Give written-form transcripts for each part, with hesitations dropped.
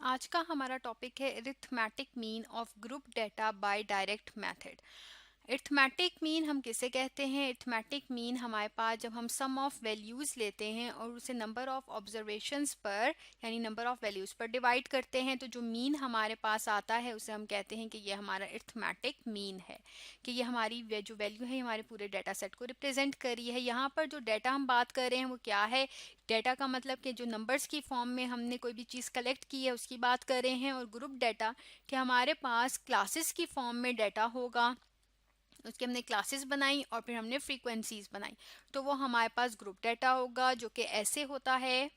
आज का हमारा टॉपिक है arithmetic mean of group data bye direct method. Arithmetic mean हम किसे कहते हैं? अरिथमेटिक मीन हमारे पास जब हम सम ऑफ वैल्यूज लेते हैं और उसे नंबर ऑफ ऑब्जर्वेशंस पर यानी नंबर ऑफ वैल्यूज पर डिवाइड करते हैं तो जो मीन हमारे पास आता है उसे हम कहते हैं कि ये हमारा अरिथमेटिक मीन है, कि ये हमारी जो वैल्यू है हमारे पूरे डाटा सेट को रिप्रेजेंट कर रही है। यहाँ पर जो डाटा हम बात कर रहे हैं वो क्या है? डाटा का मतलब कि जो नंबर्स की फॉर्म में हमने कोई भी चीज़ कलेक्ट की है उसकी बात कर रहे हैं। और ग्रुप डाटा कि हमारे पास क्लासेस की फॉर्म में डाटा होगा, उसके हमने क्लासेस बनाई और फिर हमने फ्रीक्वेंसीज बनाई, तो वो हमारे पास ग्रुप डाटा होगा जो कि ऐसे होता है।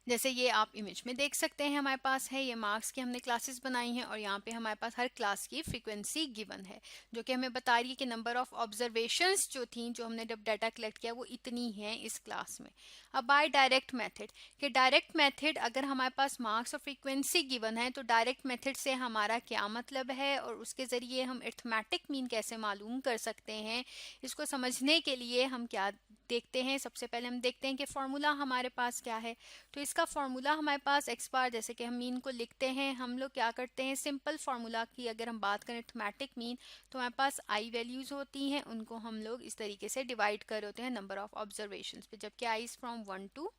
जैसे ये आप इमेज में देख सकते हैं, हमारे पास है ये मार्क्स की हमने क्लासेस बनाई हैं और यहाँ पे हमारे पास हर क्लास की फ्रीक्वेंसी गिवन है जो कि हमें बता रही है कि नंबर ऑफ ऑब्जर्वेशंस जो थी, जो हमने जब डाटा कलेक्ट किया वो इतनी है इस क्लास में। अब बाय डायरेक्ट मेथड कि डायरेक्ट मेथड अगर हमारे पास मार्क्स और फ्रीक्वेंसी गिवन है तो डायरेक्ट मेथड से हमारा क्या मतलब है और उसके ज़रिए हम अरिथमेटिक मीन कैसे मालूम कर सकते हैं, इसको समझने के लिए हम क्या देखते हैं। सबसे पहले हम देखते हैं कि फॉर्मूला हमारे पास क्या है। तो इसका फॉर्मूला हमारे पास एक्स बार, जैसे कि हम मीन को लिखते हैं, हम लोग क्या करते हैं सिंपल फार्मूला की अगर हम बात करें अरिथमेटिक मीन, तो हमारे पास आई वैल्यूज होती हैं, उनको हम लोग इस तरीके से डिवाइड कर होते हैं नंबर ऑफ ऑब्जर्वेशंस पे, जबकि I is from 1 to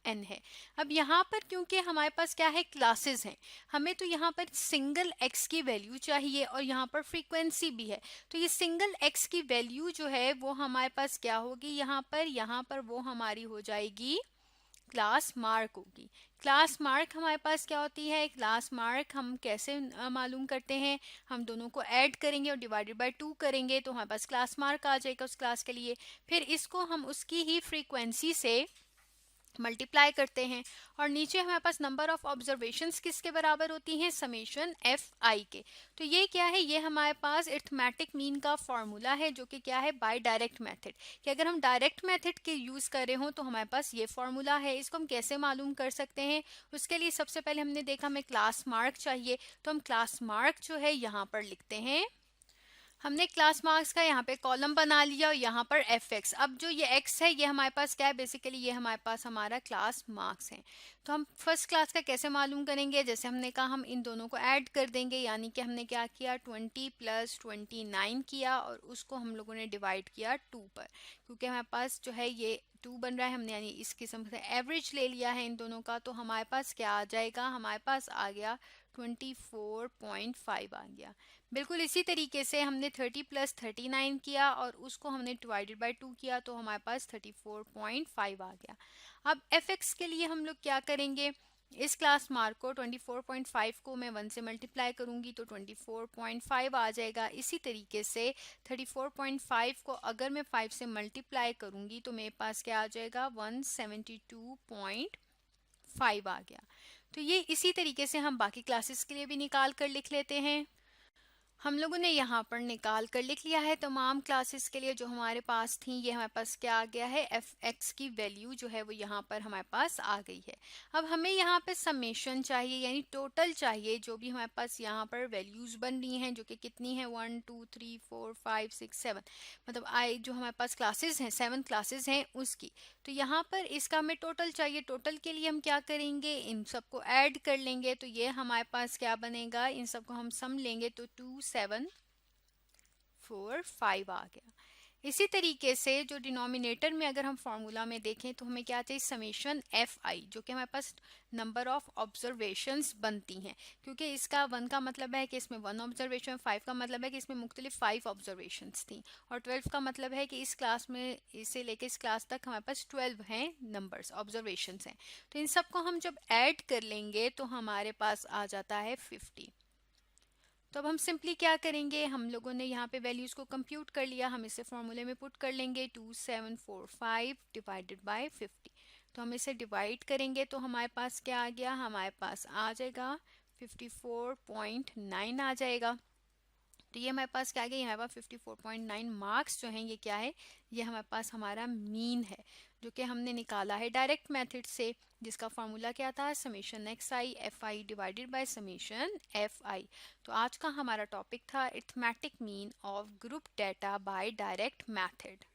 n है। अब यहाँ पर क्योंकि हमारे पास क्या है क्लासेस हैं, हमें तो यहाँ पर सिंगल x की वैल्यू चाहिए और यहाँ पर फ्रीक्वेंसी भी है, तो ये सिंगल x की वैल्यू जो है वो हमारे पास क्या होगी, यहाँ पर वो हमारी हो जाएगी क्लास मार्क होगी। क्लास मार्क हमारे पास क्या होती है? क्लास मार्क हम कैसे मालूम करते हैं? हम दोनों को ऐड करेंगे और डिवाइडेड बाय 2 करेंगे तो हमारे पास क्लास मार्क आ जाएगा उस क्लास के लिए। फिर इसको हम उसकी ही फ्रीक्वेंसी से मल्टीप्लाई करते हैं और नीचे हमारे पास नंबर ऑफ ऑब्जर्वेशंस किसके बराबर होती हैं? समेशन एफ आई के। तो ये क्या है? ये हमारे पास अरिथमेटिक मीन का फॉर्मूला है जो कि क्या है? By direct method. कि अगर हम डायरेक्ट मेथड के यूज कर रहे हो तो हमारे पास ये फॉर्मूला है। इसको हम कैसे मालूम कर सकते हैं? उसके लिए सबसे पहले हमने देखा हमें क्लास मार्क चाहिए, तो हम क्लास मार्क जो है यहाँ पर लिखते हैं। हमने क्लास मार्क्स का यहाँ पे कॉलम बना लिया और यहाँ पर एफ एक्स। अब जो ये एक्स है ये हमारे पास क्या है? बेसिकली ये हमारे पास हमारा क्लास मार्क्स है। तो हम फर्स्ट क्लास का कैसे मालूम करेंगे? जैसे हमने कहा हम इन दोनों को ऐड कर देंगे, यानी कि हमने क्या किया 20 + 29 किया और उसको हम लोगों ने डिवाइड किया 2 पर, क्योंकि हमारे पास जो है ये 2 बन रहा है, हमने यानी इस किस्म से एवरेज ले लिया है इन दोनों का। तो हमारे पास क्या आ जाएगा? हमारे पास आ गया 24.5 आ गया। बिल्कुल इसी तरीके से हमने 30 + 39 किया और उसको हमने डिवाइडेड बाय 2 किया तो हमारे पास 34.5 आ गया। अब एफ एक्स के लिए हम लोग क्या करेंगे? इस क्लास मार्क को 24.5 को मैं 1 से मल्टीप्लाई करूंगी तो 24.5 आ जाएगा। इसी तरीके से 34.5 को अगर मैं 5 से मल्टीप्लाई करूंगी तो मेरे पास क्या आ जाएगा? 172.5 आ गया। तो ये इसी तरीके से हम बाकी क्लासेस के लिए भी निकाल कर लिख लेते हैं। हम लोगों ने यहाँ पर निकाल कर लिख लिया है तमाम क्लासेस के लिए जो हमारे पास थी। ये हमारे पास क्या आ गया है? एफ एक्स की वैल्यू जो है वो यहाँ पर हमारे पास आ गई है। अब हमें यहाँ पे समेशन चाहिए, यानी टोटल चाहिए जो भी हमारे पास यहाँ पर वैल्यूज बन रही हैं, जो कि कितनी है 1 2 3 4 5 6 7, मतलब आई जो हमारे पास क्लासेस हैं 7 क्लासेस हैं उसकी। तो यहाँ पर इसका हमें टोटल चाहिए। टोटल के लिए हम क्या करेंगे? इन सबको ऐड कर लेंगे तो ये हमारे पास क्या बनेगा? इन सबको हम सम लेंगे तो 2 7 4 5 आ गया। इसी तरीके से जो डिनोमिनेटर में अगर हम फॉर्मूला में देखें तो हमें क्या चाहिए? समेशन एफ आई, जो कि हमारे पास नंबर ऑफ ऑब्जर्वेशंस बनती हैं, क्योंकि इसका 1 का मतलब है कि इसमें 1 ऑब्जर्वेशन, 5 का मतलब है कि इसमें मुख्तलिफ 5 ऑब्जर्वेशंस थी और 12 का मतलब है कि इस क्लास में इसे लेके इस क्लास तक हमारे पास 12 हैं नंबर्स ऑब्जर्वेशंस हैं। तो इन सबको हम जब ऐड कर लेंगे तो हमारे पास आ जाता है 50। तो अब हम सिंपली क्या करेंगे? हम लोगों ने यहाँ पे वैल्यूज को कंप्यूट कर लिया, हम इसे फॉर्मूले में पुट कर लेंगे 2745 डिवाइडेड बाय 50। तो हम इसे डिवाइड करेंगे तो हमारे पास क्या आ गया? हमारे पास आ जाएगा 54.9 आ जाएगा। तो ये हमारे पास क्या आ गया? हमारे पास 54.9 मार्क्स जो हैं ये क्या है? ये हमारे पास हमारा मीन है जो कि हमने निकाला है डायरेक्ट मेथड से, जिसका फॉर्मूला क्या था? Summation x I F I divided by summation F I. तो आज का हमारा टॉपिक था arithmetic mean of group data bye direct method.